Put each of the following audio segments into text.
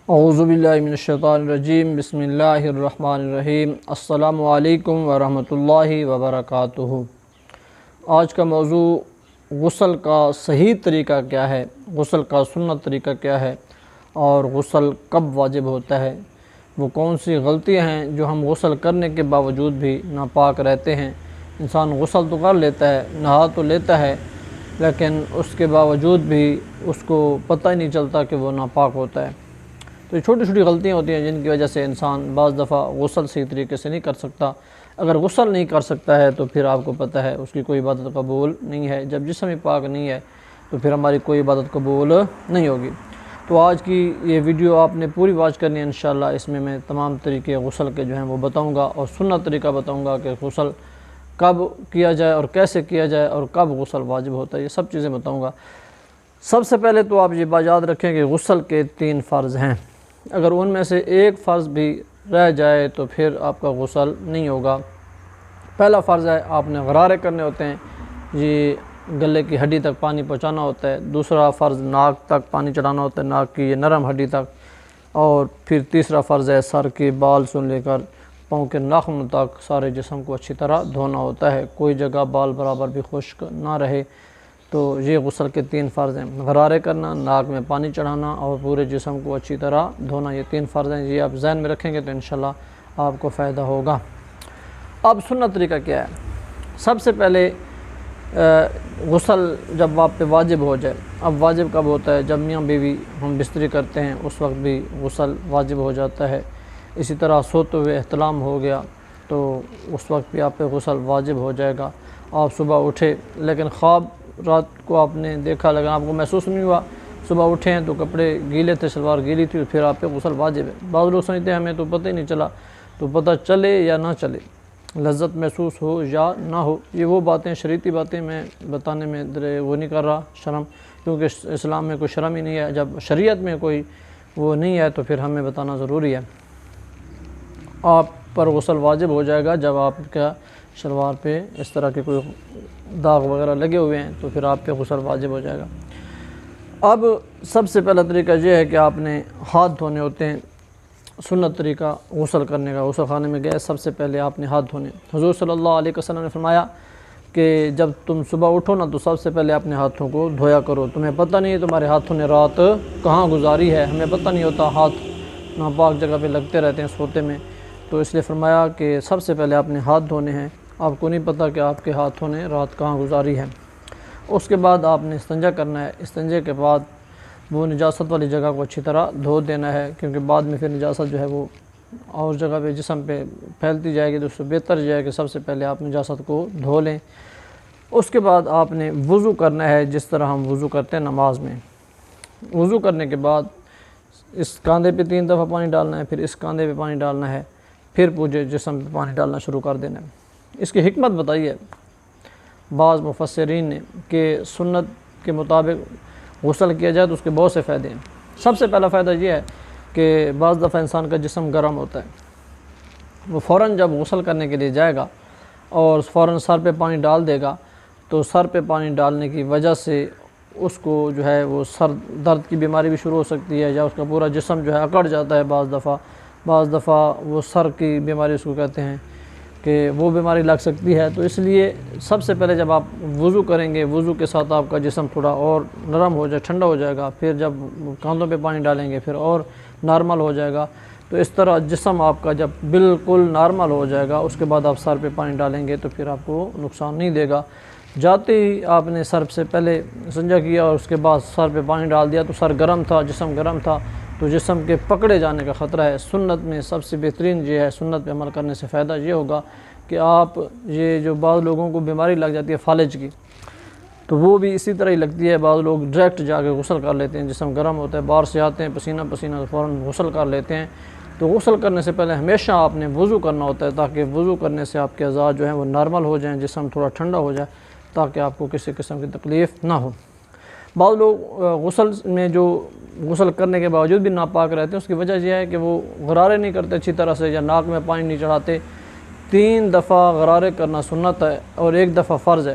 اعوذ باللہ من الشیطان الرجیم بسم اللہ الرحمن الرحیم السلام علیکم ورحمۃ اللہ وبرکاتہ۔ آج کا موضوع غسل کا صحیح طریقہ کیا ہے، غسل کا سنت طریقہ کیا ہے اور غسل کب واجب ہوتا ہے، وہ کون سی غلطیاں ہیں جو ہم غسل کرنے کے باوجود بھی ناپاک رہتے ہیں۔ انسان غسل تو کر لیتا ہے، نہا تو لیتا ہے، لیکن اس کے باوجود بھی اس کو پتہ ہی نہیں چلتا کہ وہ ناپاک ہوتا ہے۔ تو یہ چھوٹی چھوٹی غلطیاں ہوتی ہیں جن کی وجہ سے انسان بعض دفعہ غسل صحیح طریقے سے نہیں کر سکتا۔ اگر غسل نہیں کر سکتا ہے تو پھر آپ کو پتہ ہے اس کی کوئی عبادت قبول نہیں ہے۔ جب جسم ہی پاک نہیں ہے تو پھر ہماری کوئی عبادت قبول نہیں ہوگی۔ تو آج کی یہ ویڈیو آپ نے پوری واچ کرنی ہے انشاءاللہ۔ اس میں تمام طریقے غسل کے جو ہیں وہ بتاؤں گا اور سنت طریقہ بتاؤں گا کہ غسل کب کیا جائے اور کیسے کیا جائے اور کب غسل واجب ہوتا ہے، یہ سب چیزیں بتاؤں گا۔ سب سے پہلے تو آپ یہ بات یاد رکھیں کہ غسل کے 3 فرض ہیں، اگر ان میں سے ایک فرض بھی رہ جائے تو پھر آپ کا غسل نہیں ہوگا۔ پہلا فرض ہے آپ نے غرارے کرنے ہوتے ہیں، یہ گلے کی ہڈی تک پانی پہنچانا ہوتا ہے۔ دوسرا فرض ناک تک پانی چڑھانا ہوتا ہے، ناک کی یہ نرم ہڈی تک۔ اور پھر تیسرا فرض ہے سر کے بال سے لے کر پاؤں کے ناخن تک سارے جسم کو اچھی طرح دھونا ہوتا ہے، کوئی جگہ بال برابر بھی خشک نہ رہے۔ تو یہ غسل کے 3 فرض ہیں، غرارے کرنا، ناک میں پانی چڑھانا اور پورے جسم کو اچھی طرح دھونا، یہ 3 فرض ہیں۔ یہ آپ ذہن میں رکھیں گے تو انشاءاللہ آپ کو فائدہ ہوگا۔ اب سنت طریقہ کیا ہے؟ سب سے پہلے غسل جب آپ پہ واجب ہو جائے، اب واجب کب ہوتا ہے؟ جب میاں بیوی ہم بستری کرتے ہیں اس وقت بھی غسل واجب ہو جاتا ہے۔ اسی طرح سوتے ہوئے احتلام ہو گیا تو اس وقت بھی آپ پہ غسل واجب ہو جائے گا۔ آپ صبح اٹھے لیکن خواب رات کو آپ نے دیکھا لیکن آپ کو محسوس نہیں ہوا، صبح اٹھے ہیں تو کپڑے گیلے تھے، شلوار گیلی تھی، پھر آپ پہ غسل واجب ہے۔ بعض لوگ سمجھتے ہیں ہمیں تو پتہ ہی نہیں چلا، تو پتہ چلے یا نہ چلے، لذت محسوس ہو یا نہ ہو، یہ وہ باتیں شریعتی باتیں میں بتانے میں وہ نہیں کر رہا شرم، کیونکہ اسلام میں کوئی شرم ہی نہیں ہے۔ جب شریعت میں کوئی وہ نہیں ہے تو پھر ہمیں بتانا ضروری ہے۔ آپ پر غسل واجب ہو جائے گا جب آپ کا شلوار پہ اس طرح کے کوئی داغ وغیرہ لگے ہوئے ہیں تو پھر آپ پہ غسل واجب ہو جائے گا۔ اب سب سے پہلا طریقہ یہ ہے کہ آپ نے ہاتھ دھونے ہوتے ہیں۔ سنت طریقہ غسل کرنے کا، غسل خانے میں گئے سب سے پہلے آپ نے ہاتھ دھونے۔ حضور صلی اللہ علیہ وسلم نے فرمایا کہ جب تم صبح اٹھو نا تو سب سے پہلے اپنے ہاتھوں کو دھویا کرو، تمہیں پتہ نہیں ہے تمہارے ہاتھوں نے رات کہاں گزاری ہے، ہمیں پتہ نہیں ہوتا، ہاتھ ناپاک جگہ پہ لگتے رہتے ہیں سوتے میں، تو اس لیے فرمایا کہ سب سے پہلے آپ نے ہاتھ دھونے ہیں۔ آپ کو نہیں پتہ کہ آپ کے ہاتھوں نے رات کہاں گزاری ہے۔ اس کے بعد آپ نے استنجا کرنا ہے۔ استنجے کے بعد وہ نجاست والی جگہ کو اچھی طرح دھو دینا ہے، کیونکہ بعد میں پھر نجاست جو ہے وہ اور جگہ پہ جسم پہ پھیلتی جائے گی، تو اس سے بہتر یہ ہے کہ سب سے پہلے آپ نجاست کو دھو لیں۔ اس کے بعد آپ نے وضو کرنا ہے جس طرح ہم وضو کرتے ہیں نماز میں۔ وضو کرنے کے بعد اس کاندھے پہ 3 دفعہ پانی ڈالنا ہے، پھر اس کاندھے پہ پانی ڈالنا ہے، پھر پورے جسم پہ پانی ڈالنا شروع کر دینا ہے۔ اس کی حکمت بتائی ہے بعض مفسرین نے کہ سنت کے مطابق غسل کیا جائے تو اس کے بہت سے فائدے ہیں۔ سب سے پہلا فائدہ یہ ہے کہ بعض دفعہ انسان کا جسم گرم ہوتا ہے، وہ فوراً جب غسل کرنے کے لیے جائے گا اور فوراً سر پہ پانی ڈال دے گا تو سر پہ پانی ڈالنے کی وجہ سے اس کو جو ہے وہ سر درد کی بیماری بھی شروع ہو سکتی ہے، یا اس کا پورا جسم جو ہے اکڑ جاتا ہے۔ بعض دفعہ وہ سر کی بیماری اس کو کہتے ہیں کہ وہ بیماری لگ سکتی ہے۔ تو اس لیے سب سے پہلے جب آپ وضو کریں گے، وضو کے ساتھ آپ کا جسم تھوڑا اور نرم ہو جائے، ٹھنڈا ہو جائے گا، پھر جب کاندھوں پہ پانی ڈالیں گے پھر اور نارمل ہو جائے گا۔ تو اس طرح جسم آپ کا جب بالکل نارمل ہو جائے گا اس کے بعد آپ سر پہ پانی ڈالیں گے تو پھر آپ کو نقصان نہیں دے گا۔ جاتے ہی آپ نے سر سے پہلے استنجا کیا اور اس کے بعد سر پہ پانی ڈال دیا تو سر گرم تھا، جسم گرم تھا، تو جسم کے پکڑے جانے کا خطرہ ہے۔ سنت میں سب سے بہترین یہ ہے، سنت پہ عمل کرنے سے فائدہ یہ ہوگا کہ آپ یہ جو بعض لوگوں کو بیماری لگ جاتی ہے فالج کی، تو وہ بھی اسی طرح ہی لگتی ہے۔ بعض لوگ ڈائریکٹ جا کے غسل کر لیتے ہیں، جسم گرم ہوتا ہے، باہر سے آتے ہیں پسینہ فوراً غسل کر لیتے ہیں۔ تو غسل کرنے سے پہلے ہمیشہ آپ نے وضو کرنا ہوتا ہے، تاکہ وضو کرنے سے آپ کے اعضاء جو ہیں وہ نارمل ہو جائیں، جسم تھوڑا ٹھنڈا ہو جائے، تاکہ آپ کو کسی قسم کی تکلیف نہ ہو۔ بعض لوگ غسل میں جو غسل کرنے کے باوجود بھی ناپاک رہتے ہیں، اس کی وجہ یہ ہے کہ وہ غرارے نہیں کرتے اچھی طرح سے، یا ناک میں پانی نہیں چڑھاتے۔ 3 دفعہ غرارے کرنا سنت ہے اور 1 دفعہ فرض ہے۔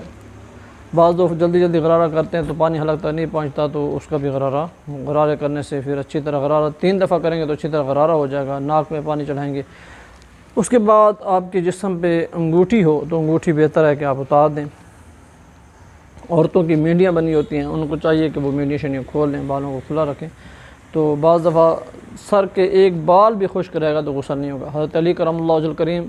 بعض لوگ جلدی جلدی غرارہ کرتے ہیں تو پانی حلق تک نہیں پہنچتا، تو اس کا بھی غرارے کرنے سے پھر اچھی طرح غرارہ 3 دفعہ کریں گے تو اچھی طرح غرارہ ہو جائے گا، ناک میں پانی چڑھائیں گے۔ اس کے بعد آپ کے جسم پہ انگوٹھی ہو تو انگوٹھی بہتر ہے کہ آپ اتار دیں۔ عورتوں کی مینڈیاں بنی ہوتی ہیں، ان کو چاہیے کہ وہ مینڈیاں شینڈیاں کھول لیں، بالوں کو کھلا رکھیں۔ تو بعض دفعہ سر کے ایک بال بھی خشک رہے گا تو غسل نہیں ہوگا۔ حضرت علی کرم اللہ وجہ الکریم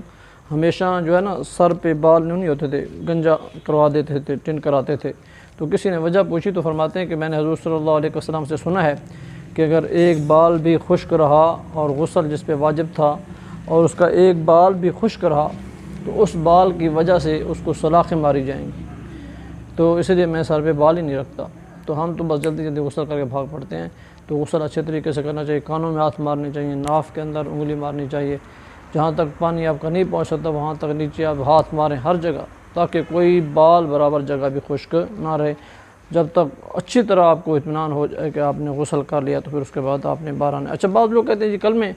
ہمیشہ جو ہے نا سر پہ بال نہیں ہوتے تھے، گنجا کروا دیتے تھے، ٹن کراتے تھے۔ تو کسی نے وجہ پوچھی تو فرماتے ہیں کہ میں نے حضور صلی اللہ علیہ وسلم سے سنا ہے کہ اگر ایک بال بھی خشک رہا اور غسل جس پہ واجب تھا اور اس کا ایک بال بھی خشک رہا تو اس بال کی وجہ سے اس کو سلاخیں ماری جائیں گی، تو اسی لیے میں سر پہ بال ہی نہیں رکھتا۔ تو ہم تو بس جلدی جلدی غسل کر کے بھاگ پڑتے ہیں۔ تو غسل اچھے طریقے سے کرنا چاہیے، کانوں میں ہاتھ مارنے چاہیے، ناف کے اندر انگلی مارنی چاہیے، جہاں تک پانی آپ کا نہیں پہنچ سکتا وہاں تک نیچے آپ ہاتھ ماریں ہر جگہ، تاکہ کوئی بال برابر جگہ بھی خشک نہ رہے۔ جب تک اچھی طرح آپ کو اطمینان ہو جائے کہ آپ نے غسل کر لیا تو پھر اس کے بعد آپ نے باہر آنا۔ اچھا، بعض لوگ کہتے ہیں جی کلمے،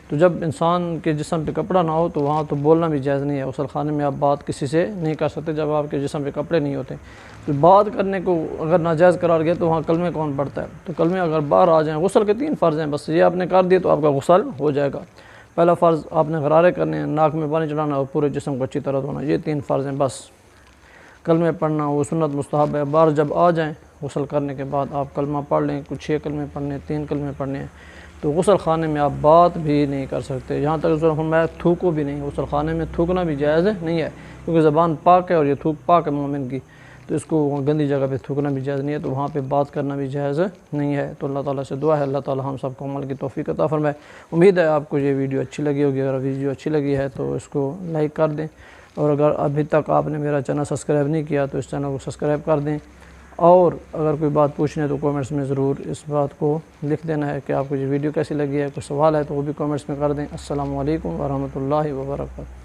تو جب انسان کے جسم پہ کپڑا نہ ہو تو وہاں تو بولنا بھی جائز نہیں ہے، غسل خانے میں آپ بات کسی سے نہیں کر سکتے جب آپ کے جسم پہ کپڑے نہیں ہوتے۔ تو بات کرنے کو اگر ناجائز قرار گیا تو وہاں کلمے کون پڑھتا ہے؟ تو کلمے اگر باہر آ جائیں، غسل کے 3 فرض ہیں، بس یہ آپ نے کر دیے تو آپ کا غسل ہو جائے گا۔ پہلا فرض آپ نے غرارے کرنے ہیں، ناک میں پانی چڑھانا اور پورے جسم کو اچھی طرح دھونا، یہ 3 فرض ہیں بس۔ کلمے پڑھنا وہ سنت مستحب ہے، باہر جب آ جائیں غسل کرنے کے بعد آپ کلمہ پڑھ لیں، کچھ 6 کلمے پڑھنے، 3 کلمے پڑھنے ہیں۔ تو غسل خانے میں آپ بات بھی نہیں کر سکتے، یہاں تک فرمایا تھوکو بھی نہیں، غسل خانے میں تھوکنا بھی جائز نہیں ہے، کیونکہ زبان پاک ہے اور یہ تھوک پاک ہے مومن کی، تو اس کو گندی جگہ پہ تھوکنا بھی جائز نہیں ہے، تو وہاں پہ بات کرنا بھی جائز نہیں ہے۔ تو اللہ تعالیٰ سے دعا ہے اللہ تعالیٰ ہم سب کو عمل کی توفیق عطا فرمائے۔ امید ہے آپ کو یہ ویڈیو اچھی لگی ہوگی، اگر ویڈیو اچھی لگی ہے تو اس کو لائک کر دیں، اور اگر ابھی تک آپ نے میرا چینل سبسکرائب نہیں کیا تو اس چینل کو سبسکرائب کر دیں، اور اگر کوئی بات پوچھنی ہے تو کامنٹس میں ضرور اس بات کو لکھ دینا ہے کہ آپ کو یہ ویڈیو کیسی لگی ہے، کوئی سوال ہے تو وہ بھی کامنٹس میں کر دیں۔ السلام علیکم ورحمۃ اللہ وبرکاتہ۔